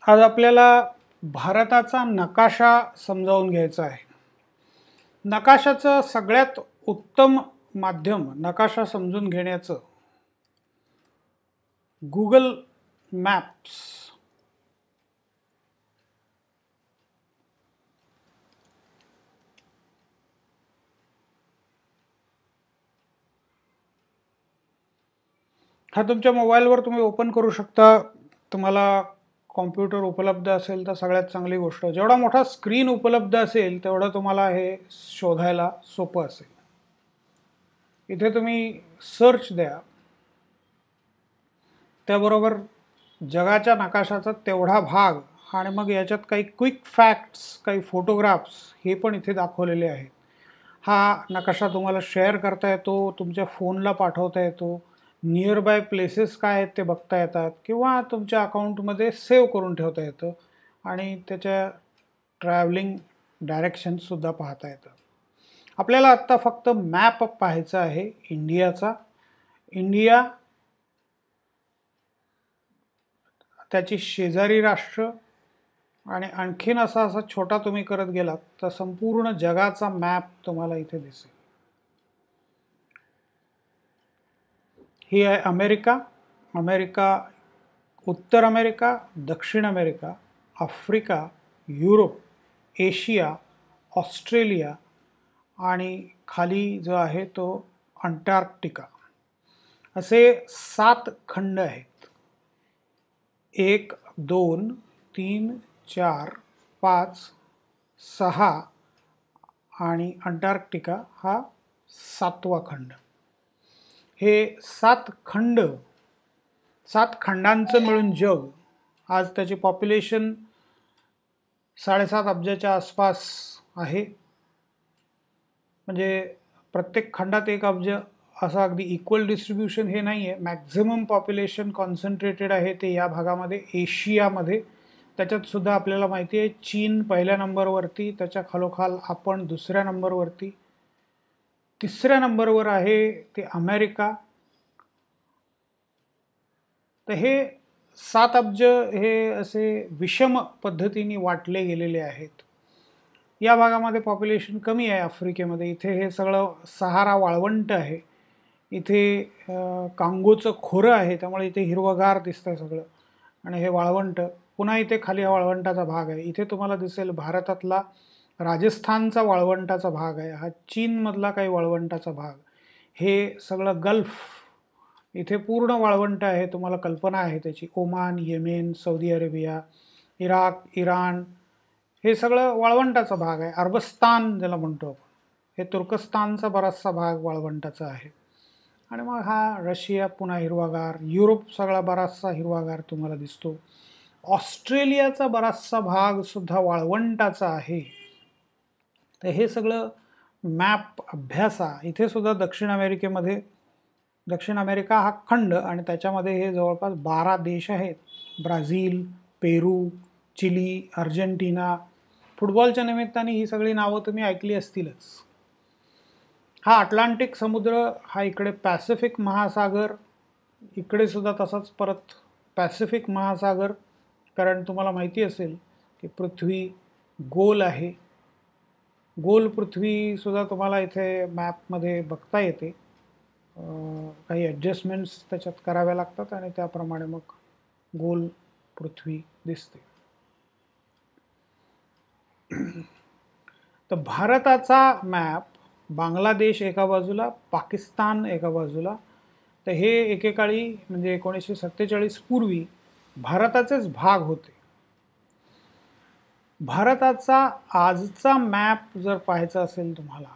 आज आपल्याला भारताचा नकाशा समजावून घ्यायचा आहे. नकाशाचं सगळ्यात उत्तम माध्यम नकाशा समजून घेण्याचं गुगल मॅप्स. हा तुमच्या मोबाईलवर तुम्ही ओपन करू शकता. तुम्हाला कॉम्प्युटर उपलब्ध असेल तर सगळ्यात चांगली गोष्ट. जेवढा मोठा स्क्रीन उपलब्ध असेल तेवढं तुम्हाला हे शोधायला सोपं असेल. इथे तुम्ही सर्च द्या, त्याबरोबर जगाच्या नकाशाचा तेवढा भाग आणि मग याच्यात काही क्विक फॅक्ट्स, काही फोटोग्राफ्स हे पण इथे दाखवलेले आहेत. हा नकाशा तुम्हाला शेअर करता येतो, तुमच्या फोनला पाठवता येतो, नियर बाय प्लेसेस काय आहेत ते बघता येतात किंवा तुमच्या अकाउंटमध्ये सेव्ह करून ठेवता येतं आणि त्याच्या ट्रॅव्हलिंग डायरेक्शनसुद्धा पाहता येतं. आपल्याला आत्ता फक्त मॅप पाहायचा आहे इंडियाचा. इंडिया, त्याची शेजारी राष्ट्र आणि आणखीन असा छोटा तुम्ही करत गेलात तर संपूर्ण जगाचा मॅप तुम्हाला इथे दिसेल. ही आहे अमेरिका. अमेरिका, उत्तर अमेरिका, दक्षिण America, Africa, Europe, Asia, Australia आणि खाली जो आहे तो अंटार्क्टिका. असे 7 खंड आहेत. 1, 2, 3, 4, 5, 6 आणि अंटार्क्टिका हा 7वा खंड. हे 7 खंड, 7 खंडांचं मिळून जग. आज त्याची पॉप्युलेशन 7.5 अब्जाच्या आसपास आहे. म्हणजे प्रत्येक खंडात 1 अब्ज असं अगदी इक्वल डिस्ट्रीब्युशन हे नाही आहे. मॅक्झिमम पॉप्युलेशन कॉन्सन्ट्रेटेड आहे ते या भागामध्ये, एशियामध्ये. त्याच्यात सुद्धा आपल्याला माहिती आहे चीन पहिल्या नंबरवरती, त्याच्या खालोखाल आपण दुसऱ्या नंबरवरती, तिसऱ्या नंबरवर आहे ते अमेरिका. तर हे 7 अब्ज हे असे विषम पद्धतीने वाटले गेलेले आहेत. या भागामध्ये पॉप्युलेशन कमी आहे. आफ्रिकेमध्ये इथे हे सगळं सहारा वाळवंट आहे. इथे कांगोचं खोरं आहे, त्यामुळे इथे हिरवगार दिसतं सगळं आणि हे वाळवंट. पुन्हा इथे खाली हा वाळवंटाचा भाग आहे. इथे तुम्हाला दिसेल भारतातला राजस्थानचा वाळवंटाचा भाग आहे. हा चीनमधला काही वाळवंटाचा भाग. हे सगळं गल्फ, इथे पूर्ण वाळवंट आहे. तुम्हाला कल्पना आहे त्याची. Oman, Yemen, Saudi Arabia, Iraq, Iran, हे सगळं वाळवंटाचा भाग आहे. अरबस्तान ज्याला म्हणतो आपण, हे तुर्कस्तानचा बराचसा भाग वाळवंटाचा आहे. आणि मग हा रशिया पुन्हा हिरवागार, युरोप सगळा बराचसा हिरवागार तुम्हाला दिसतो. ऑस्ट्रेलियाचा बराचसा भाग सुद्धा वाळवंटाचा आहे. तर हे सगळं मॅप अभ्यासा. इथे सुद्धा दक्षिण अमेरिकेमध्ये, दक्षिण अमेरिका हा खंड आणि त्याच्यामध्ये हे जवळपास 12 देश आहेत. ब्राझील, पेरू, चिली, अर्जेंटिना. फुटबॉलच्या निमित्ताने ही सगळी नावं तुम्ही ऐकली असतीलच. हा अटलांटिक समुद्र, हा इकडे पॅसिफिक महासागर, इकडे सुद्धा तसाच परत पॅसिफिक महासागर. कारण तुम्हाला माहिती असेल की पृथ्वी गोल आहे. गोल पृथ्वीसुद्धा तुम्हाला इथे मॅपमध्ये बघता येते. काही ॲडजस्टमेंट्स त्याच्यात कराव्या लागतात आणि त्याप्रमाणे मग गोल पृथ्वी दिसते. तर भारताचा मॅप, बांगलादेश एका बाजूला, पाकिस्तान एका बाजूला. तर हे एकेकाळी म्हणजे 1947 पूर्वी भारताचेच भाग होते. भारताचा आजचा मॅप जर पाहायचा असेल तुम्हाला,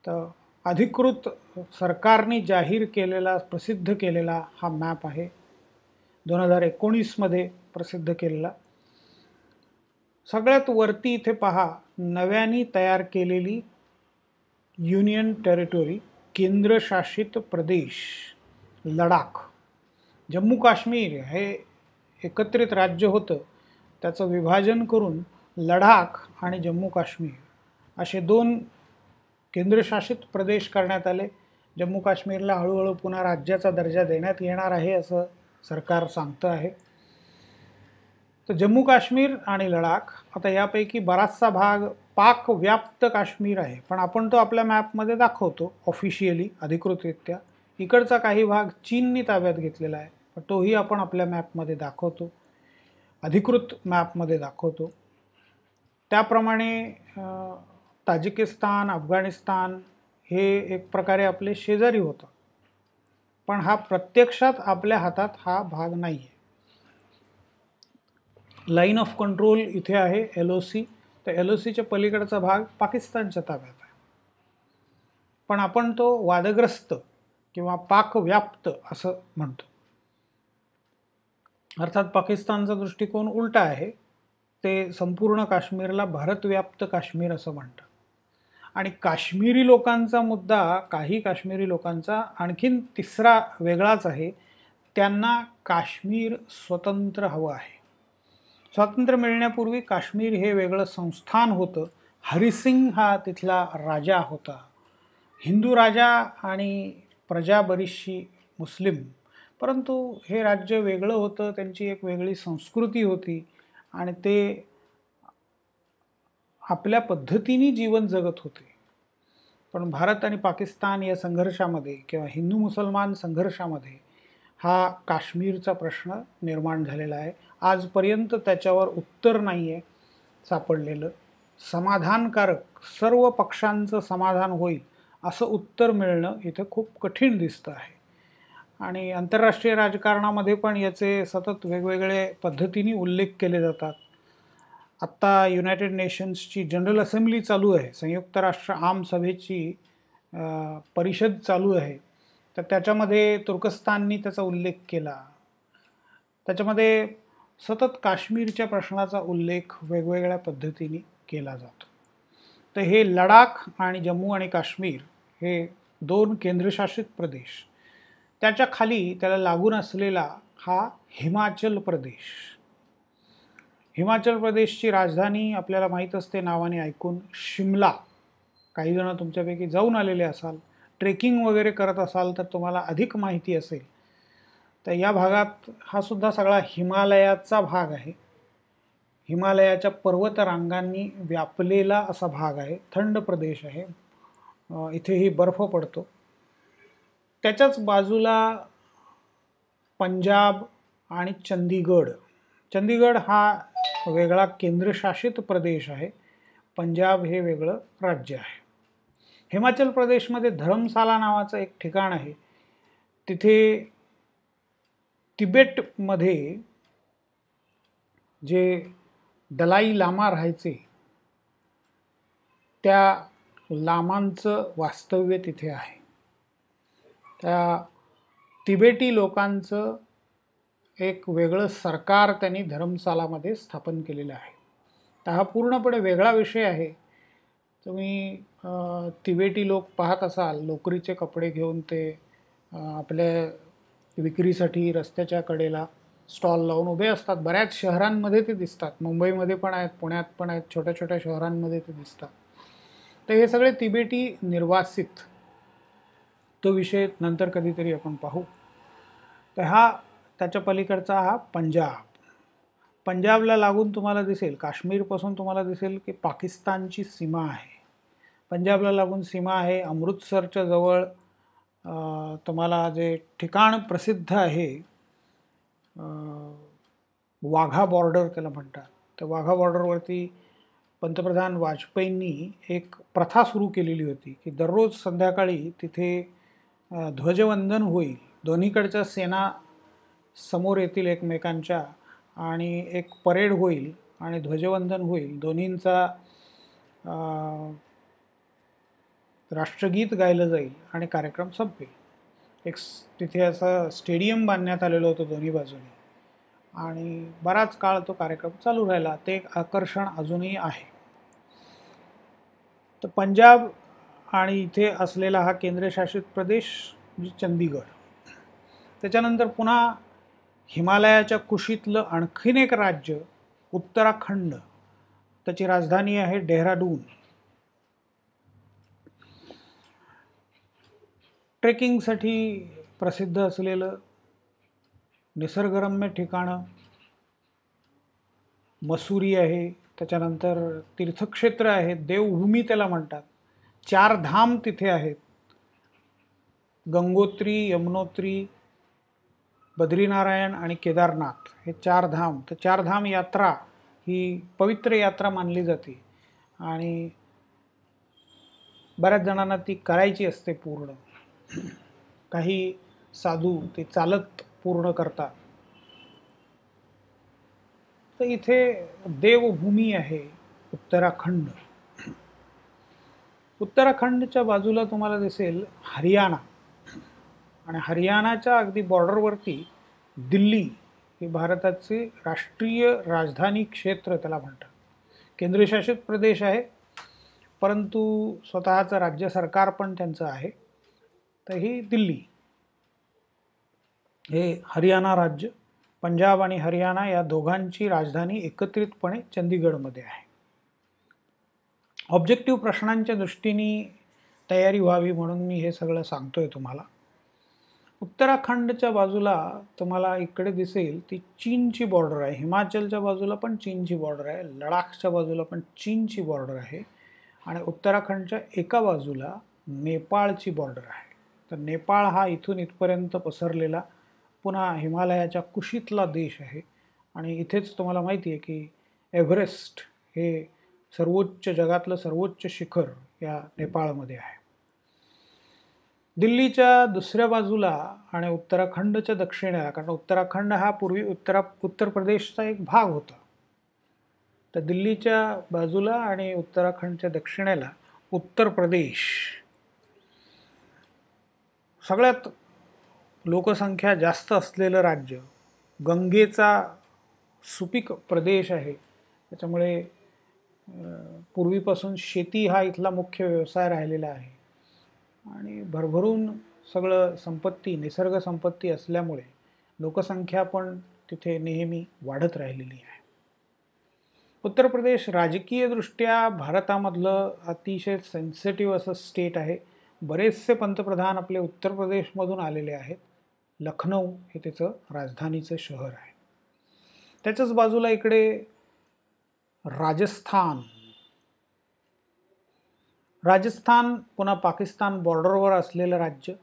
तर अधिकृत सरकारने जाहीर केलेला, प्रसिद्ध केलेला हा मॅप आहे. 2019 मध्ये प्रसिद्ध केलेला. सगळ्यात वरती इथे पहा, नव्याने तयार केलेली युनियन टेरिटोरी, केंद्रशासित प्रदेश लडाख. जम्मू काश्मीर हे एकत्रित राज्य होतं, त्याचं विभाजन करून लडाख आणि जम्मू काश्मीर असे 2 केंद्रशासित प्रदेश करण्यात आले. जम्मू काश्मीरला हळूहळू पुन्हा राज्याचा दर्जा देण्यात येणार आहे असं सरकार सांगतं आहे. तर जम्मू काश्मीर आणि लडाख, आता यापैकी बराचसा भाग पाक व्याप्त काश्मीर आहे, पण आपण तो आपल्या मॅपमध्ये दाखवतो ऑफिशियली, अधिकृतरित्या. इकडचा काही भाग चीननी ताब्यात घेतलेला आहे, पण तोही आपण आपल्या मॅपमध्ये दाखवतो, अधिकृत मॅपमध्ये दाखवतो. त्याप्रमाणे ताजिकिस्तान, अफगाणिस्तान हे एक प्रकारे आपले शेजारी होतं, पण हा प्रत्यक्षात आपल्या हातात हा भाग नाही आहे. लाईन ऑफ कंट्रोल इथे आहे LOC, तर LOCच्या पलीकडचा भाग पाकिस्तानच्या ताब्यात आहे, पण आपण तो वादग्रस्त किंवा पाकव्याप्त असं म्हणतो. अर्थात पाकिस्तानचा दृष्टिकोन उलटा आहे, ते संपूर्ण काश्मीरला भारतव्याप्त काश्मीर असं म्हणतात. आणि काश्मीरी लोकांचा मुद्दा, काही काश्मीरी लोकांचा आणखीन तिसरा वेगळाच आहे. त्यांना काश्मीर स्वतंत्र हवं आहे. स्वातंत्र्य मिळण्यापूर्वी काश्मीर हे वेगळं संस्थान होतं. हरिसिंग हा तिथला राजा होता, हिंदू राजा, आणि प्रजा बरीचशी मुस्लिम, परंतु हे राज्य वेगळं होतं, त्यांची एक वेगळी संस्कृती होती आणि ते आपल्या पद्धतीने जीवन जगत होते. पण भारत आणि पाकिस्तान या संघर्षामध्ये किंवा हिंदू मुसलमान संघर्षामध्ये हा काश्मीरचा प्रश्न निर्माण झालेला आहे. आजपर्यंत त्याच्यावर उत्तर नाही आहे सापडलेलं. समाधानकारक, सर्व पक्षांचं समाधान होईल असं उत्तर मिळणं इथं खूप कठीण दिसतं आहे. आणि आंतरराष्ट्रीय राजकारणामध्ये पण याचे सतत वेगवेगळे पद्धतीने उल्लेख केले जातात. आत्ता युनायटेड नेशन्सची जनरल असेंब्ली चालू आहे, संयुक्त राष्ट्र आमसभेची परिषद चालू आहे, तर त्याच्यामध्ये तुर्कस्ताननी त्याचा उल्लेख केला. त्याच्यामध्ये सतत काश्मीरच्या प्रश्नाचा उल्लेख वेगवेगळ्या पद्धतीने केला जातो. तर हे लडाख आणि जम्मू आणि काश्मीर हे दोन केंद्रशासित प्रदेश, त्याच्या खाली त्याला लागून असलेला हा हिमाचल प्रदेश. हिमाचल प्रदेशची राजधानी आपल्याला माहीत असते नावाने ऐकून, शिमला. काही जण तुमच्यापैकी जाऊन आलेले असाल, ट्रेकिंग वगैरे करत असाल तर तुम्हाला अधिक माहिती असेल. तर या भागात हा सुद्धा सगळा हिमालयाचा भाग आहे, हिमालयाच्या पर्वतरांगांनी व्यापलेला असा भाग आहे, थंड प्रदेश आहे, इथेही बर्फ पडतो. त्याच्याच बाजूला पंजाब आणि चंदीगड. चंदीगड हा वेगळा केंद्रशासित प्रदेश आहे, पंजाब हे वेगळं राज्य आहे. हिमाचल प्रदेशमध्ये धर्मशाला नावाचं एक ठिकाण आहे. तिथे तिबेटमध्ये जे दलाई लामा राहायचे, त्या लामांचं वास्तव्य तिथे आहे. त्या तिबेटी लोकांचं एक वेगळं सरकार त्यांनी धर्मशालामध्ये स्थापन केलेलं आहे. तर हा पूर्णपणे वेगळा विषय आहे. तुम्ही तिबेटी लोक पाहत असाल, लोकरीचे कपडे घेऊन ते आपल्या विक्रीसाठी रस्त्याच्या कडेला स्टॉल लावून उभे असतात. बऱ्याच शहरांमध्ये ते दिसतात, मुंबईमध्ये पण आहेत, पुण्यात पण आहेत, छोट्या छोट्या शहरांमध्ये ते दिसतात. तर हे सगळे तिबेटी निर्वासित, तो विषय नंतर कधीतरी आपण पाहू. तर हा त्याच्या पलीकडचा हा पंजाब. पंजाबला लागून तुम्हाला दिसेल, काश्मीरपासून तुम्हाला दिसेल की पाकिस्तानची सीमा आहे. पंजाबला लागून सीमा आहे. अमृतसरच्या जवळ तुम्हाला जे ठिकाण प्रसिद्ध आहे, वाघा बॉर्डर त्याला म्हणतात, तर वाघा बॉर्डरवरती पंतप्रधान वाजपेयींनी एक प्रथा सुरू केलेली होती की दररोज संध्याकाळी तिथे ध्वजवंदन होईल. दोन्हीकडच्या सेना समोर येतील एकमेकांच्या, आणि एक परेड होईल आणि ध्वजवंदन होईल. दोन्हींचा राष्ट्रगीत गायलं जाईल आणि कार्यक्रम संपेल. एक तिथे असं स्टेडियम बांधण्यात आलेलं होतं दोन्ही बाजूनी, आणि बराच काळ तो कार्यक्रम चालू राहिला. ते एक आकर्षण अजूनही आहे. तर पंजाब आणि इथे असलेला हा केंद्रशासित प्रदेश म्हणजे चंदीगड. त्याच्यानंतर पुन्हा हिमालयाच्या कुशीतलं आणखीन एक राज्य उत्तराखंड, त्याची राजधानी आहे डेहराडून. ट्रेकिंगसाठी प्रसिद्ध असलेलं निसर्गरम्य ठिकाणं, मसुरी आहे, त्याच्यानंतर तीर्थक्षेत्र आहेत, देवभूमी त्याला म्हणतात, 4 धाम तिथे आहेत, गंगोत्री, यमुनोत्री, बद्रीनारायण आणि केदारनाथ, हे 4 धाम. तर 4 धाम यात्रा ही पवित्र यात्रा मानली जाते आणि बऱ्याच जणांना ती करायची असते पूर्ण. काही साधू ते चालत पूर्ण करतात. तर इथे देवभूमी आहे उत्तराखंड. उत्तराखंडच्या बाजूला तुम्हाला दिसेल हरियाणा, आणि हरियाणाच्या अगदी बॉर्डरवरती दिल्ली हे भारताचे राष्ट्रीय राजधानी क्षेत्र त्याला म्हणतात. केंद्रशासित प्रदेश आहे, परंतु स्वतःचं राज्य सरकार पण त्यांचं आहे. तर ही दिल्ली हे हरियाणा राज्य, पंजाब आणि हरियाणा या दोघांची राजधानी एकत्रितपणे चंदीगडमध्ये आहे. ऑब्जेक्टिव्ह प्रश्नांच्या दृष्टीने तयारी व्हावी म्हणून मी हे सगळं सांगतोय तुम्हाला. उत्तराखंडच्या बाजूला तुम्हाला इकडे दिसेल ती चीनची बॉर्डर आहे. हिमाचलच्या बाजूला पण चीनची बॉर्डर आहे, लडाखच्या बाजूला पण चीनची बॉर्डर आहे, आणि उत्तराखंडच्या एका बाजूला नेपाळची बॉर्डर आहे. तर नेपाळ हा इथून इथपर्यंत पसरलेला पुन्हा हिमालयाच्या कुशीतला देश आहे, आणि इथेच तुम्हाला माहिती आहे की एव्हरेस्ट हे जगातलं सर्वोच्च शिखर या नेपाळमध्ये आहे. दिल्लीच्या दुसऱ्या बाजूला आणि उत्तराखंडच्या दक्षिणेला, कारण उत्तराखंड हा पूर्वी उत्तर प्रदेशचा एक भाग होता, तर दिल्लीच्या बाजूला आणि उत्तराखंडच्या दक्षिणेला उत्तर प्रदेश, सगळ्यात लोकसंख्या जास्त असलेलं राज्य, गंगेचा सुपीक प्रदेश आहे. त्याच्यामुळे पूर्वीपासून शेती हा इथला मुख्य व्यवसाय राहिलेला आहे, आणि भरभरून सगळं संपत्ती, निसर्ग संपत्ती असल्यामुळे लोकसंख्या पण तिथे नेहमी वाढत राहिलेली आहे. उत्तर प्रदेश राजकीयदृष्ट्या भारतामधलं अतिशय सेन्सिटिव्ह असं स्टेट आहे. बरेचसे पंतप्रधान आपले उत्तर प्रदेशमधून आलेले आहेत. लखनौ हे त्याचं राजधानीचं शहर आहे. त्याच्याच बाजूला इकडे राजस्थान पुन्हा पाकिस्तान बॉर्डरवर असलेलं राज्य.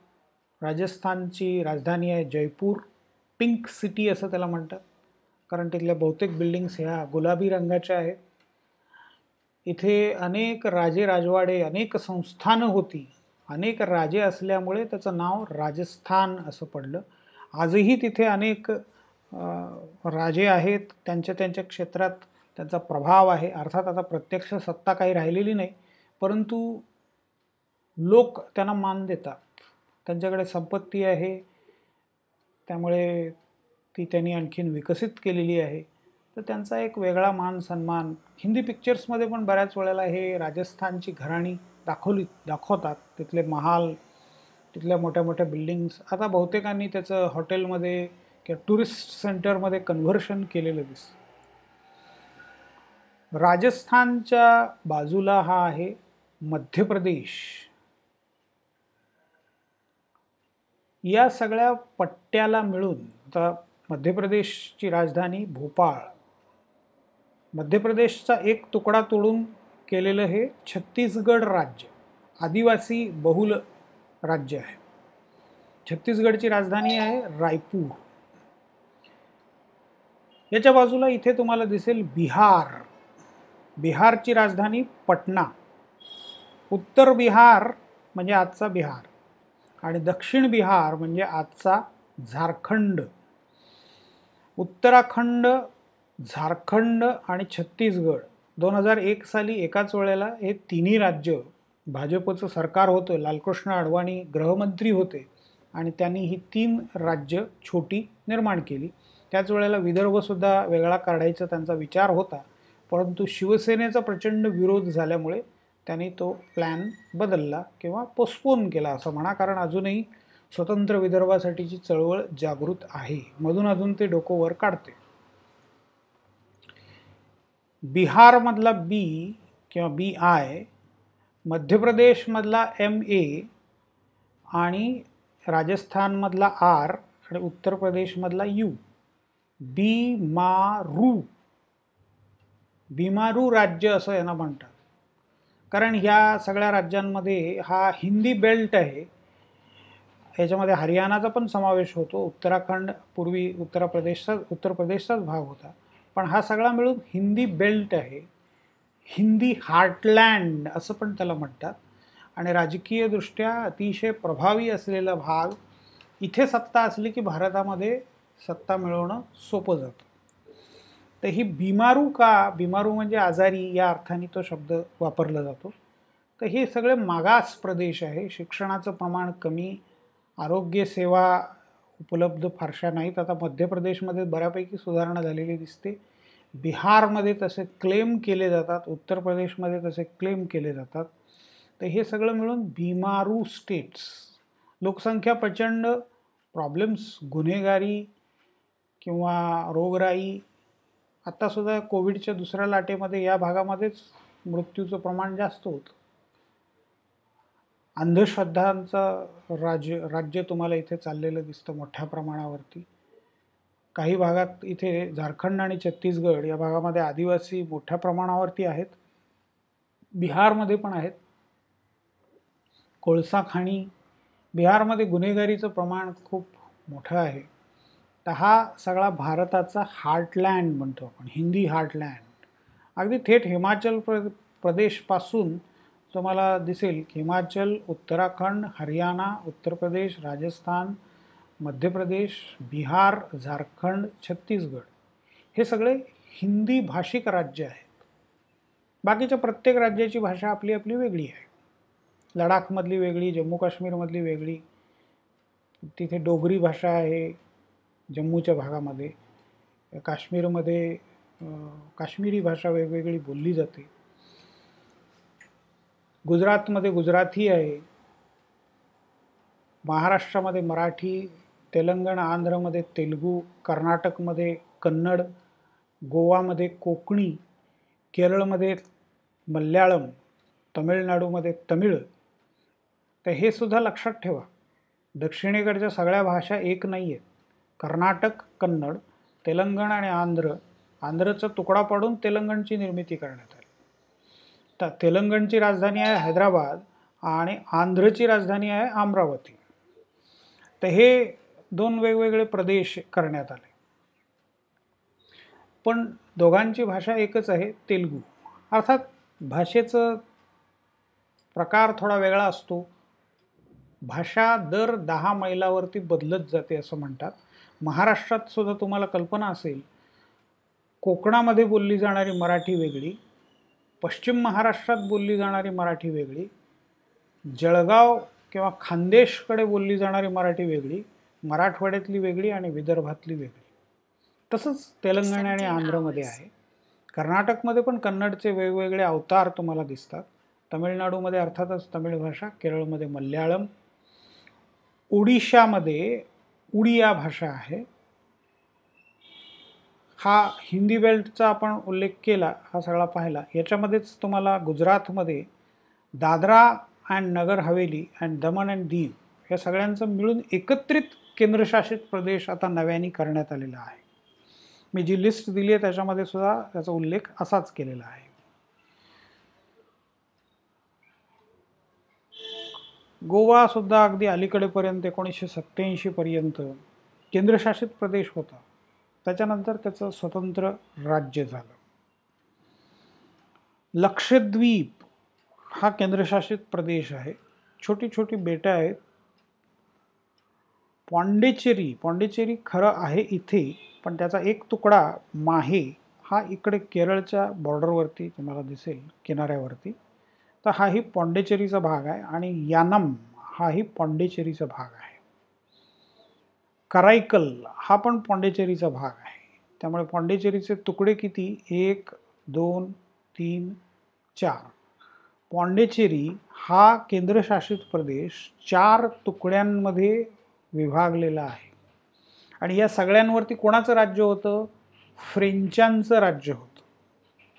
राजस्थानची राजधानी आहे जयपूर. पिंक सिटी असं त्याला म्हणतात, कारण तिथल्या बहुतेक बिल्डिंग्स ह्या गुलाबी रंगाच्या आहेत. इथे अनेक राजे राजवाडे, अनेक संस्थानं होती, अनेक राजे असल्यामुळे त्याचं नाव राजस्थान असं पडलं. आजही तिथे अनेक राजे आहेत, त्यांच्या क्षेत्रात त्यांचा प्रभाव आहे. अर्थात आता प्रत्यक्ष सत्ता काही राहिलेली नाही, परंतु लोक त्यांना मान देतात. त्यांच्याकडे संपत्ती आहे, त्यामुळे ती त्यांनी आणखीन विकसित केलेली आहे. तर त्यांचा एक वेगळा मान सन्मान. हिंदी पिक्चर्समध्ये पण बऱ्याच वेळेला हे राजस्थानची घराणी दाखवतात. तिथले महाल, तिथल्या मोठ्या मोठ्या बिल्डिंग्स. आता बहुतेकांनी त्याचं हॉटेलमध्ये किंवा टुरिस्ट सेंटरमध्ये कन्व्हर्शन केलेलं दिसतं. राजस्थानच्या बाजूला हा आहे मध्य प्रदेश. या सगळ्या पट्ट्याला मिळून आता मध्य प्रदेशची राजधानी भोपाळ. मध्य प्रदेशचा एक तुकडा तोडून केलेलं हे छत्तीसगड राज्य, आदिवासी बहुल राज्य आहे. छत्तीसगडची राजधानी आहे रायपूर. याच्या बाजूला इथे तुम्हाला दिसेल बिहार. बिहारची राजधानी पटना. उत्तर बिहार म्हणजे आजचा बिहार, आणि दक्षिण बिहार म्हणजे आजचा झारखंड. उत्तराखंड, झारखंड आणि छत्तीसगड 2001 साली एकाच वेळेला हे तिन्ही राज्य, भाजपचं सरकार होतं, लालकृष्ण अडवाणी गृहमंत्री होते, आणि त्यांनी ही 3 राज्य छोटी निर्माण केली. त्याच वेळेला विदर्भसुद्धा वेगळा काढायचा त्यांचा विचार होता, परंतु शिवसेनेचा प्रचंड विरोध झाल्यामुळे त्यांनी तो प्लॅन बदलला किंवा पोस्टपोन केला असं म्हणा, कारण अजूनही स्वतंत्र विदर्भासाठीची चळवळ जागृत आहे. मधून अधून ते डोकं वर काढते. बिहारमधला बी किंवा BI, मध्य प्रदेशमधला MA, आणि राजस्थानमधला R, आणि उत्तर प्रदेशमधला U. बीमारू बिमारू राज्य असं यांना म्हणतात, कारण ह्या सगळ्या राज्यांमध्ये हा हिंदी बेल्ट आहे. ह्याच्यामध्ये हरियाणाचा पण समावेश होतो. उत्तराखंड पूर्वी उत्तर प्रदेशचाच भाग होता, पण हा सगळा मिळून हिंदी बेल्ट आहे. हिंदी हार्टलँड असं पण त्याला म्हणतात. आणि राजकीयदृष्ट्या अतिशय प्रभावी असलेला भाग. इथे सत्ता असली की भारतामध्ये सत्ता मिळवणं सोपं जातं. तर ही बिमारू का, बिमारू म्हणजे आजारी या अर्थाने तो शब्द वापरला जातो. तर हे सगळे मागास प्रदेश आहे. शिक्षणाचं प्रमाण कमी, आरोग्य सेवा उपलब्ध फारशा नाहीत. आता मध्य प्रदेशमध्ये बऱ्यापैकी सुधारणा झालेली दिसते. बिहारमध्ये तसे क्लेम केले जातात, उत्तर प्रदेशमध्ये तसे क्लेम केले जातात. तर हे सगळं मिळून बिमारू स्टेट्स. लोकसंख्या प्रचंड, प्रॉब्लेम्स, गुन्हेगारी किंवा रोगराई. आत्तासुद्धा कोविडच्या दुसऱ्या लाटेमध्ये या भागामध्येच मृत्यूचं प्रमाण जास्त होतं. अंधश्रद्धांचं राज्य तुम्हाला इथे चाललेलं दिसतं मोठ्या प्रमाणावरती. काही भागात इथे झारखंड आणि छत्तीसगड या भागामध्ये आदिवासी मोठ्या प्रमाणावरती आहेत. बिहारमध्ये पण आहेत. कोळसा खाणी, बिहारमध्ये गुन्हेगारीचं प्रमाण खूप मोठं आहे. तर हा सगळा भारताचा हार्टलँड म्हणतो आपण, हिंदी हार्टलँड. अगदी थेट हिमाचल प्रदेशपासून तुम्हाला दिसेल की हिमाचल, उत्तराखंड, हरियाणा, उत्तर प्रदेश, राजस्थान, मध्य प्रदेश, बिहार, झारखंड, छत्तीसगड हे सगळे हिंदी भाषिक राज्य आहेत. बाकीच्या प्रत्येक राज्याची भाषा आपली आपली वेगळी आहे. लडाखमधली वेगळी, जम्मू काश्मीरमधली वेगळी. तिथे डोगरी भाषा आहे जम्मूच्या भागामध्ये. काश्मीरमध्ये काश्मीरी भाषा वेगवेगळी बोलली जाते. गुजरातमध्ये गुजराती आहे. महाराष्ट्रामध्ये मराठी, तेलंगणा आंध्रमध्ये तेलुगू, कर्नाटकमध्ये कन्नड, गोवामध्ये कोकणी, केरळमध्ये मल्याळम, तमिळनाडूमध्ये तमिळ. तर हे सुद्धा लक्षात ठेवा, दक्षिणेकडच्या सगळ्या भाषा एक नाही आहेत. कर्नाटक कन्नड, तेलंगणा आणि आंध्रचा तुकडा पाडून तेलंगणची निर्मिती करण्यात आली. तर तेलंगणची राजधानी आहे हैदराबाद आणि आंध्रची राजधानी आहे अमरावती. तर हे दोन वेगवेगळे प्रदेश करण्यात आले, पण दोघांची भाषा एकच आहे, तेलुगू. अर्थात भाषेचं प्रकार थोडा वेगळा असतो. भाषा दर 10 मैलावरती बदलत जाते असं म्हणतात. महाराष्ट्रात सुद्धा तुम्हाला कल्पना असेल, कोकणामध्ये बोलली जाणारी मराठी वेगळी, पश्चिम महाराष्ट्रात बोलली जाणारी मराठी वेगळी, जळगाव किंवा खानदेशकडे बोलली जाणारी मराठी वेगळी, मराठवाड्यातली वेगळी आणि विदर्भातली वेगळी. तसंच तेलंगणा आणि आंध्रमध्ये आहे. कर्नाटकमध्ये पण कन्नडचे वेगवेगळे अवतार तुम्हाला दिसतात. तमिळनाडूमध्ये अर्थातच तमिळ भाषा, केरळमध्ये मल्याळम, ओडिशामध्ये उडिया भाषा आहे. हा हिंदी बेल्टचा आपण उल्लेख केला, हा सगळा पाहिला. याच्यामध्येच तुम्हाला गुजरातमध्ये Dadra and Nagar Haveli and Daman and Diu या सगळ्यांचं मिळून एकत्रित केंद्रशासित प्रदेश आता नव्याने करण्यात आलेला आहे. मी जी लिस्ट दिली आहे त्याच्यामध्ये सुद्धा त्याचा उल्लेख असाच केलेला आहे. गोवा सुद्धा अगदी अलीकडेपर्यंत 1987 पर्यंत केंद्रशासित प्रदेश होता. त्याच्यानंतर त्याचं स्वतंत्र राज्य झालं. लक्षद्वीप हा केंद्रशासित प्रदेश आहे. छोटी छोटी बेटं आहेत. पॉंडिचेरी खरं आहे इथे, पण त्याचा एक तुकडा माहे हा इकडे केरळच्या बॉर्डरवरती तुम्हाला दिसेल, किनाऱ्यावरती. तर हाही पॉंडिचेरीचा भाग आहे आणि यानम हाही पॉंडिचेरीचा भाग आहे. कराईकल हा पण पॉंडिचेरीचा भाग आहे. त्यामुळे पॉंडिचेरीचे तुकडे किती? 1, 2, 3, 4. पॉंडिचेरी हा केंद्रशासित प्रदेश 4 तुकड्यांमध्ये विभागलेला आहे. आणि या सगळ्यांवरती कोणाचं राज्य होतं? फ्रेंचांचं राज्य होतं.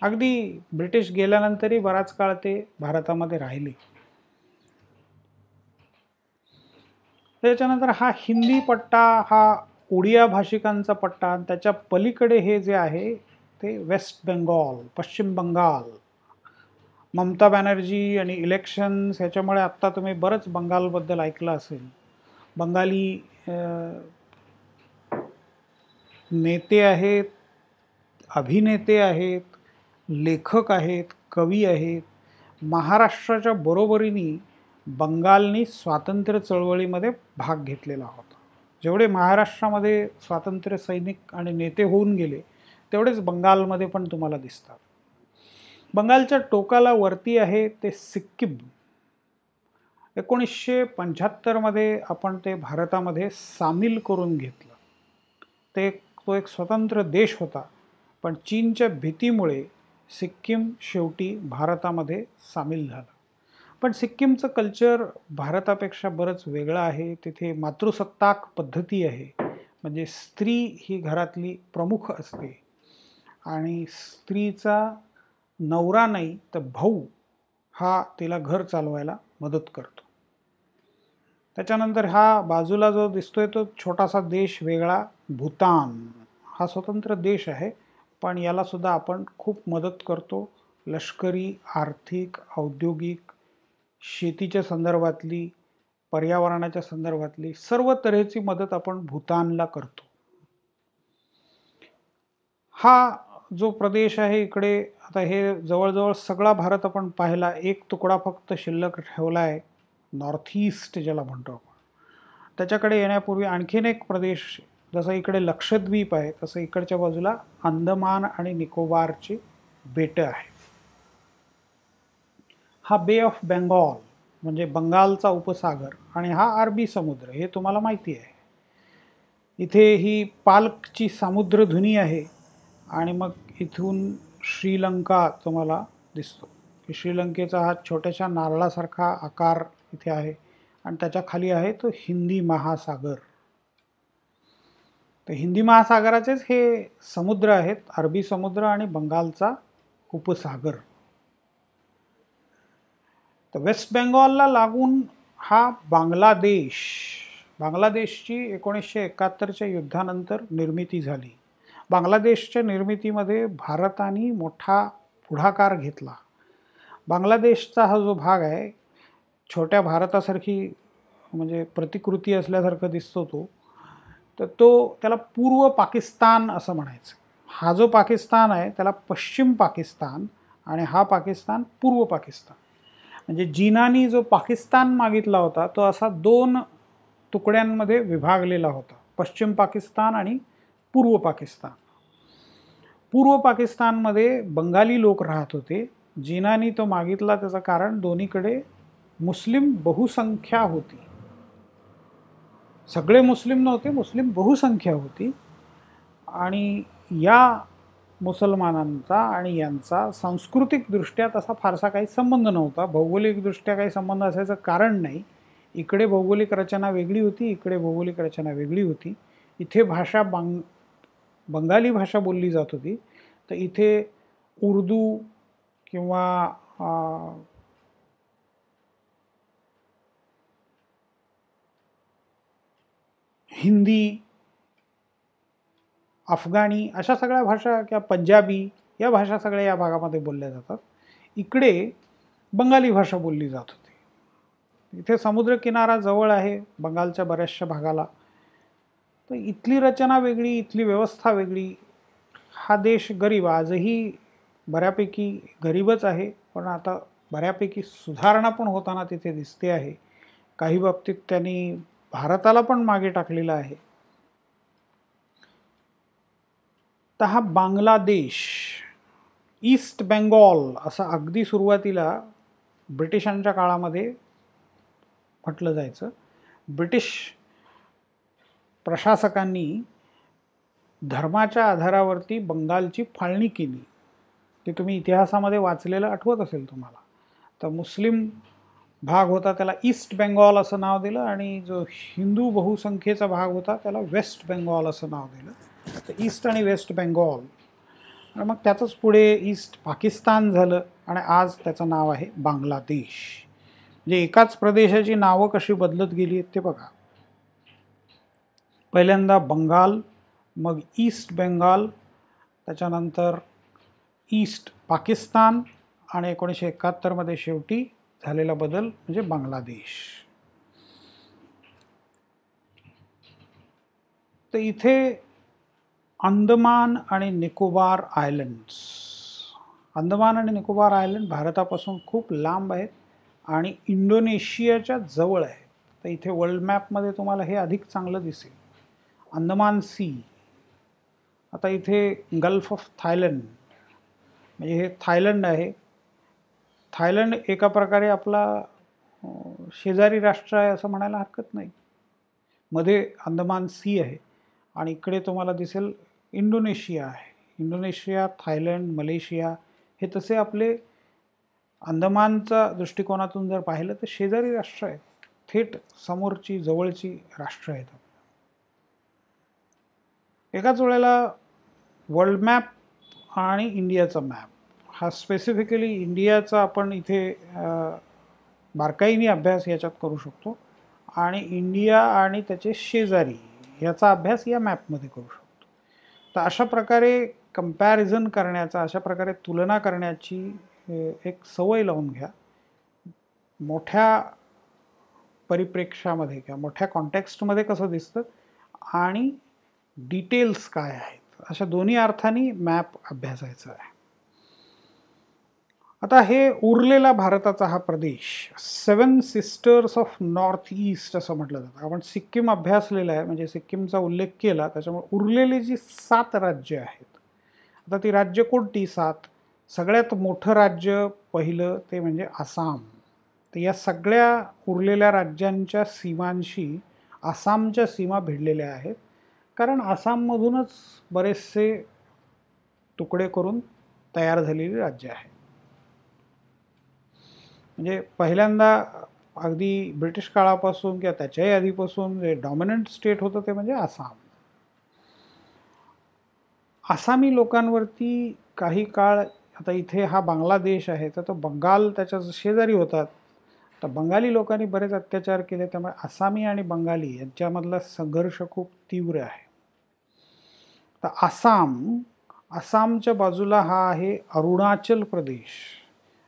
अगदी ब्रिटिश गेल्यानंतरही बराच काळ ते भारतामध्ये राहिले. त्याच्यानंतर हा हिंदी पट्टा, हा ओडिया भाषिकांचा पट्टा, आणि त्याच्या पलीकडे हे जे आहे ते वेस्ट बेंगॉल, पश्चिम बंगाल. ममता बॅनर्जी आणि इलेक्शन्स ह्याच्यामुळे आत्ता तुम्ही बरंच बंगालबद्दल ऐकलं असेल. बंगाली नेते आहेत, अभिनेते आहेत, लेखक आहेत, कवी आहेत. महाराष्ट्राच्या बरोबरीने बंगालनी स्वातंत्र्य चळवळीमध्ये भाग घेतलेला होता. जेवढे महाराष्ट्रामध्ये स्वातंत्र्य सैनिक आणि नेते होऊन गेले तेवढेच बंगालमध्ये पण तुम्हाला दिसतात. बंगालच्या टोकाला वरती आहे ते सिक्कीम. 1975मध्ये आपण ते भारतामध्ये सामील करून घेतलं. तो एक स्वतंत्र देश होता, पण चीनच्या भीतीमुळे सिक्कीम शेवटी भारतामध्ये सामील झालं. पण सिक्कीमचं कल्चर भारतापेक्षा बरंच वेगळं आहे. तिथे मातृसत्ताक पद्धती आहे, म्हणजे स्त्री ही घरातली प्रमुख असते आणि स्त्रीचा नवरा नाही तर भाऊ हा तिला घर चालवायला मदत करतो. त्याच्यानंतर हा बाजूला जो दिसतोय तो छोटासा देश वेगळा, भूतान. हा स्वतंत्र देश आहे, पण याला सुद्धा आपण खूप मदत करतो. लष्करी, आर्थिक, औद्योगिक, शेतीच्या संदर्भातली, पर्यावरणाच्या संदर्भातली सर्व तऱ्हेची मदत आपण भूतानला करतो. हा जो प्रदेश आहे इकडे, आता हे जवळजवळ सगळा भारत आपण पाहिला, एक तुकडा फक्त शिल्लक ठेवला आहे, नॉर्थ ईस्ट ज्याला म्हणतो आपण. त्याच्याकडे येण्यापूर्वी आणखीन एक प्रदेश, जसं इकडे लक्षद्वीप आहे तसं इकडच्या बाजूला अंदमान आणि निकोबारची बेटं आहे. हा बे ऑफ बेंगॉल म्हणजे बंगालचा उपसागर आणि हा अरबी समुद्र हे तुम्हाला माहिती आहे. इथे ही पाल्कची सामुद्रधुनी आहे आणि मग इथून श्रीलंका तुम्हाला दिसतो. श्रीलंकेचा हा छोट्याशा नारळासारखा आकार इथे आहे आणि त्याच्या खाली आहे तो हिंदी महासागर. तर हिंदी महासागराचेच हे समुद्र आहेत, अरबी समुद्र आणि बंगालचा उपसागर. तर वेस्ट बेंगॉलला लागून हा बांगलादेश. बांगलादेशची 1971च्या युद्धानंतर निर्मिती झाली. बांगलादेशच्या निर्मितीमध्ये भारताने मोठा पुढाकार घेतला. बांगलादेशचा हा जो भाग आहे, छोट्या भारतासारखी म्हणजे प्रतिकृती असल्यासारखं दिसतो तो, तर त्याला पूर्व पाकिस्तान असं म्हणायचं. हा जो पाकिस्तान आहे त्याला पश्चिम पाकिस्तान आणि हा पाकिस्तान पूर्व पाकिस्तान. म्हणजे जिनानी जो पाकिस्तान मागितला होता तो असा 2 तुकड्यांमध्ये विभागलेला होता, पश्चिम पाकिस्तान आणि पूर्व पाकिस्तान. पूर्व पाकिस्तानमध्ये बंगाली लोक राहत होते. जिनानी तो मागितला त्याचं कारण दोन्हीकडे मुस्लिम बहुसंख्या होती. सगळे मुस्लिम नव्हते, मुस्लिम बहुसंख्या होती आणि या मुसलमानांचा आणि यांचा सांस्कृतिकदृष्ट्या तसा फारसा काही संबंध नव्हता. भौगोलिकदृष्ट्या काही संबंध असायचं कारण नाही. इकडे भौगोलिक रचना वेगळी होती, इकडे भौगोलिक रचना वेगळी होती. इथे भाषा बंगाली भाषा बोलली जात होती, तर इथे उर्दू किंवा हिंदी, अफगाणी अशा सगळ्या भाषा किंवा पंजाबी या भाषा सगळ्या या भागामध्ये बोलल्या जातात. इकडे बंगाली भाषा बोलली जात होती. इथे समुद्रकिनारा जवळ आहे बंगालच्या बऱ्याचशा भागाला, तर इथली रचना वेगळी, इथली व्यवस्था वेगळी. हा देश गरीब, आजही बऱ्यापैकी गरीबच आहे, पण आता बऱ्यापैकी सुधारणा पण होताना तिथे दिसते आहे. काही बाबतीत त्यांनी भारताला पण मागे टाकलेला आहे. तर हा बांगलादेश, ईस्ट बेंगॉल असं अगदी सुरुवातीला ब्रिटिशांच्या काळामध्ये म्हटलं जायचं. ब्रिटिश प्रशासकांनी धर्माच्या आधारावरती बंगालची फाळणी केली. ते तुम्ही इतिहासामध्ये वाचलेलं आठवत असेल तुम्हाला. तर मुस्लिम भाग होता त्याला ईस्ट बेंगॉल असं नाव दिलं आणि जो हिंदू बहुसंख्येचा भाग होता त्याला वेस्ट बेंगॉल असं नाव दिलं. तर ईस्ट आणि वेस्ट बेंगॉल आणि मग त्याचंच पुढे ईस्ट पाकिस्तान झालं आणि आज त्याचं नाव आहे बांगलादेश. म्हणजे एकाच प्रदेशाची नावं कशी बदलत गेली आहेत ते बघा. पहिल्यांदा बंगाल, मग ईस्ट बेंगाल, त्याच्यानंतर ईस्ट पाकिस्तान आणि 1971 शेवटी झालेला बदल म्हणजे बांगलादेश. तर इथे अंदमान आणि निकोबार आयलंड्स, अंदमान आणि निकोबार आयलंड भारतापासून खूप लांब आहेत आणि इंडोनेशियाच्या जवळ आहेत. तर इथे वर्ल्ड मॅपमध्ये तुम्हाला हे अधिक चांगलं दिसेल. अंदमान सी, आता इथे गल्फ ऑफ थायलंड म्हणजे हे थायलंड आहे. थायलंड एका प्रकारे आपला शेजारी राष्ट्र आहे असं म्हणायला हरकत नाही. मध्ये अंदमान सी आहे आणि इकडे तुम्हाला दिसेल इंडोनेशिया आहे. इंडोनेशिया, थायलंड, मलेशिया हे तसे आपले अंदमानच्या दृष्टिकोनातून जर पाहिलं तर शेजारी राष्ट्र आहेत, थेट समोरची जवळची राष्ट्र आहेत. एकाच वेळेला वर्ल्ड मॅप आणि इंडियाचा मॅप, हा स्पेसिफिकली इंडियाचा आपण इथे बारकाईने अभ्यास याच्यात करू शकतो आणि इंडिया आणि त्याचे शेजारी याचा अभ्यास या मॅपमध्ये करू शकतो. तर अशा प्रकारे कंपॅरिझन करण्याचा, अशा प्रकारे तुलना करण्याची एक सवय लावून घ्या. मोठ्या परिप्रेक्ष्यामध्ये किंवा मोठ्या कॉन्टेक्स्टमध्ये कसं दिसतं आणि डिटेल्स काय आहेत, अशा दोन्ही अर्थाने मॅप अभ्यासायचा आहे. आता हे उरलेला भारताचा हा प्रदेश, 7 सिस्टर्स ऑफ नॉर्थ ईस्ट असं म्हटलं जातं. आपण सिक्कीम अभ्यासलेला आहे, म्हणजे सिक्कीमचा उल्लेख केला, त्याच्यामुळे उरलेली जी 7 राज्य आहेत. आता ती राज्य कोणती 7? सगळ्यात मोठं राज्य पहिलं ते म्हणजे आसाम. तर या सगळ्या उरलेल्या राज्यांच्या सीमांशी आसामच्या सीमा भिडलेल्या आहेत, कारण आसाममधूनच बरेचसे तुकडे करून तयार झालेली राज्य आहे. म्हणजे पहिल्यांदा अगदी ब्रिटिश काळापासून किंवा त्याच्याही आधीपासून जे डॉमिनंट स्टेट होतं ते म्हणजे आसाम. आसामी लोकांवरती काही काळ, आता इथे हा बांगलादेश आहे तर तो बंगाल त्याच्या शेजारी होतात, तर बंगाली लोकांनी बरेच अत्याचार केले, त्यामुळे आसामी आणि बंगाली यांच्यामधला संघर्ष खूप तीव्र आहे. तर आसामच्या बाजूला हा आहे अरुणाचल प्रदेश.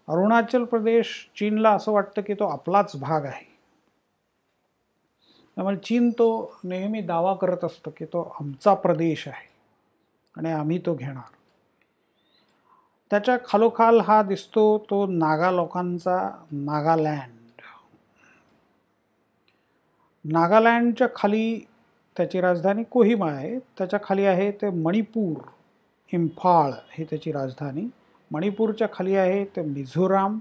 अरुणाचल प्रदेश चीनला असं वाटतं की तो आपलाच भाग आहे, त्यामुळे चीन तो नेहमी दावा करत असतो की तो आमचा प्रदेश आहे आणि आम्ही तो घेणार. त्याच्या खालोखाल हा दिसतो तो नागा लोकांचा नागालँड. नागालँडच्या खाली त्याची राजधानी कोहिमा आहे, त्याच्या खाली आहे ते मणिपूर, इम्फाळ ही त्याची राजधानी. मणिपूरच्या खाली आहे ते मिझोराम,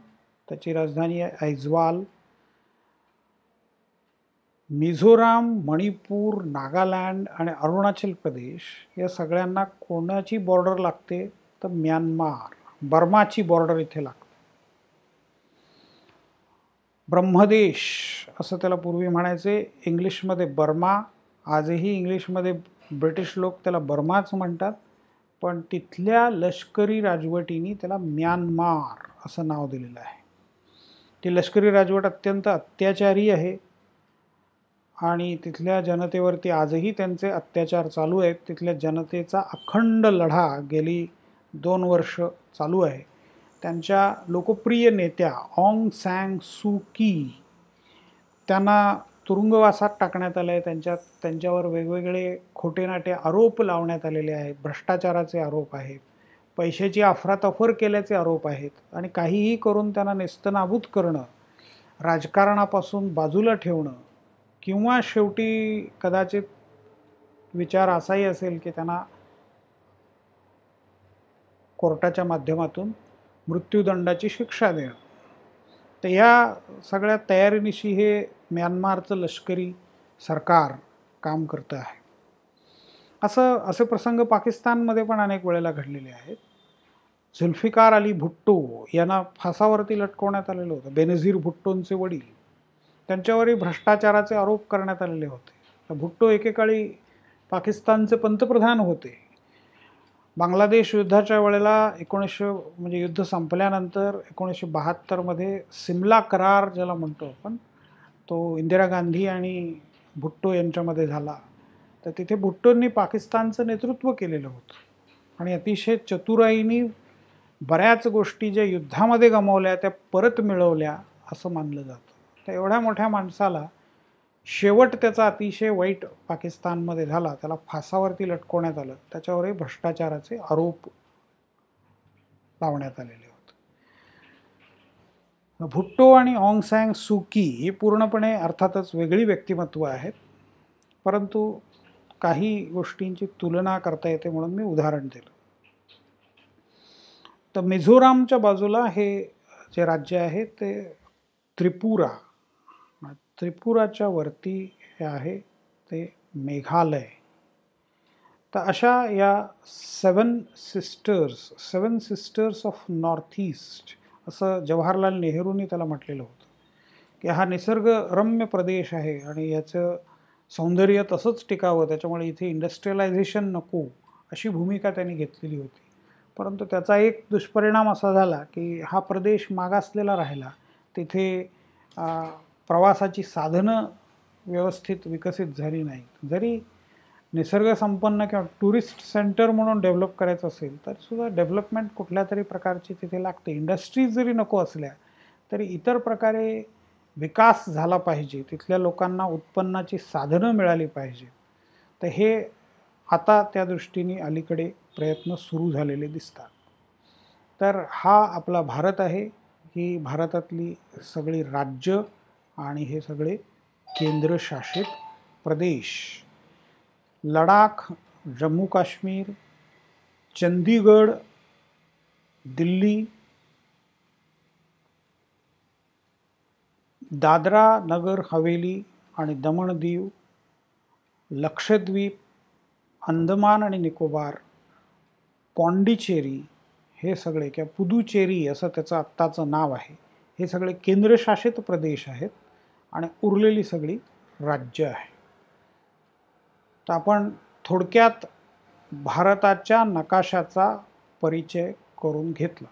त्याची राजधानी आहे ऐझवाल. मिझोराम, मणिपूर, नागालँड आणि अरुणाचल प्रदेश या सगळ्यांना कोणाची बॉर्डर लागते तर म्यानमार, बर्माची बॉर्डर इथे लागते. ब्रह्मदेश असं त्याला पूर्वी म्हणायचे, इंग्लिशमध्ये बर्मा. आजही इंग्लिशमध्ये ब्रिटिश लोक त्याला बर्माच म्हणतात, पण तिथल्या लष्करी राजवटीने त्याला म्यानमार असं नाव दिलेलं आहे. ती लष्करी राजवट अत्यंत अत्याचारी आहे आणि तिथल्या जनतेवरती आजही त्यांचे अत्याचार चालू आहेत. तिथल्या जनतेचा अखंड लढा गेली 2 वर्ष चालू आहे. त्यांच्या लोकप्रिय नेत्या ऑंग सॅन सू की, त्यांना तुरुंगवासात टाकण्यात आलं आहे. त्यांच्यावर वेगवेगळे खोटेनाटे आरोप लावण्यात आलेले आहेत. भ्रष्टाचाराचे आरोप आहेत, पैशाची अफरातफर केल्याचे आरोप आहेत आणि काहीही करून त्यांना नेस्तनाबूत करणं, राजकारणापासून बाजूला ठेवणं, किंवा शेवटी कदाचित विचार असाही असेल की त्यांना कोर्टाच्या माध्यमातून मृत्यूदंडाची शिक्षा देणं. तर या सगळ्या तयारीनिशी हे म्यानमारचं लष्करी सरकार काम करतं आहे. असे प्रसंग पाकिस्तानमध्ये पण अनेक वेळेला घडलेले आहेत. झुल्फिकार अली भुट्टो यांना फासावरती लटकवण्यात आलेलं होतं. बेनझीर भुट्टोंचे वडील, त्यांच्यावरही भ्रष्टाचाराचे आरोप करण्यात आलेले होते. तर भुट्टो एकेकाळी पाकिस्तानचे पंतप्रधान होते. बांगलादेश युद्धाच्या वेळेला म्हणजे युद्ध संपल्यानंतर 1972 सिमला करार ज्याला म्हणतो आपण, तो इंदिरा गांधी आणि भुट्टो यांच्यामध्ये झाला. तर तिथे भुट्टोंनी पाकिस्तानचं नेतृत्व केलेलं होतं आणि अतिशय चतुराईने बऱ्याच गोष्टी ज्या युद्धामध्ये गमावल्या त्या परत मिळवल्या असं मानलं जातं. तर एवढ्या मोठ्या माणसाला शेवट त्याचा अतिशय वाईट पाकिस्तानमध्ये झाला, त्याला फासावरती लटकवण्यात आलं, त्याच्यावरही भ्रष्टाचाराचे आरोप लावण्यात आलेले होते. भुट्टो आणि ऑंग सॅन सू की ही पूर्णपणे अर्थातच वेगळी व्यक्तिमत्व आहेत, परंतु काही गोष्टींची तुलना करता येते म्हणून मी उदाहरण दिलं. तर मिझोरामच्या बाजूला हे जे राज्य आहे ते त्रिपुरा, त्रिपुराच्या वरती हे आहे ते मेघालय. तर अशा या सेवन सिस्टर्स ऑफ नॉर्थ ईस्ट असं जवाहरलाल नेहरूंनी त्याला म्हटलेलं होतं की हा निसर्गरम्य प्रदेश आहे आणि याचं सौंदर्य तसंच टिकावं, त्याच्यामुळे इथे इंडस्ट्रियलायझेशन नको अशी भूमिका त्यांनी घेतलेली होती. परंतु त्याचा एक दुष्परिणाम असा झाला की हा प्रदेश मागासलेला राहिला. तिथे प्रवासाची साधनं व्यवस्थित विकसित झाली नाहीत. जरी निसर्गसंपन्न किंवा टुरिस्ट सेंटर म्हणून डेव्हलप करायचं असेल तर सुद्धा डेव्हलपमेंट कुठल्या तरी प्रकारची तिथे लागते. इंडस्ट्रीज जरी नको असल्या तरी इतर प्रकारे विकास झाला पाहिजे, तिथल्या लोकांना उत्पन्नाची साधनं मिळाली पाहिजे. तर हे आता त्या दृष्टीने अलीकडे प्रयत्न सुरू झालेले दिसतात. तर हा आपला भारत आहे, ही भारतातली सगळी राज्य आणि हे सगळे केंद्रशासित प्रदेश. लडाख, जम्मू काश्मीर, चंदीगड, दिल्ली, दादरा नगर हवेली आणि दमण दीव, लक्षद्वीप, अंदमान आणि निकोबार, पॉंडिचेरी हे सगळे किंवा पुदुचेरी असं त्याचं आत्ताचं नाव आहे, हे सगळे केंद्रशासित प्रदेश आहेत आणि उरलेली सगळी राज्य आहे. तर आपण थोडक्यात भारताच्या नकाशाचा परिचय करून घेतला.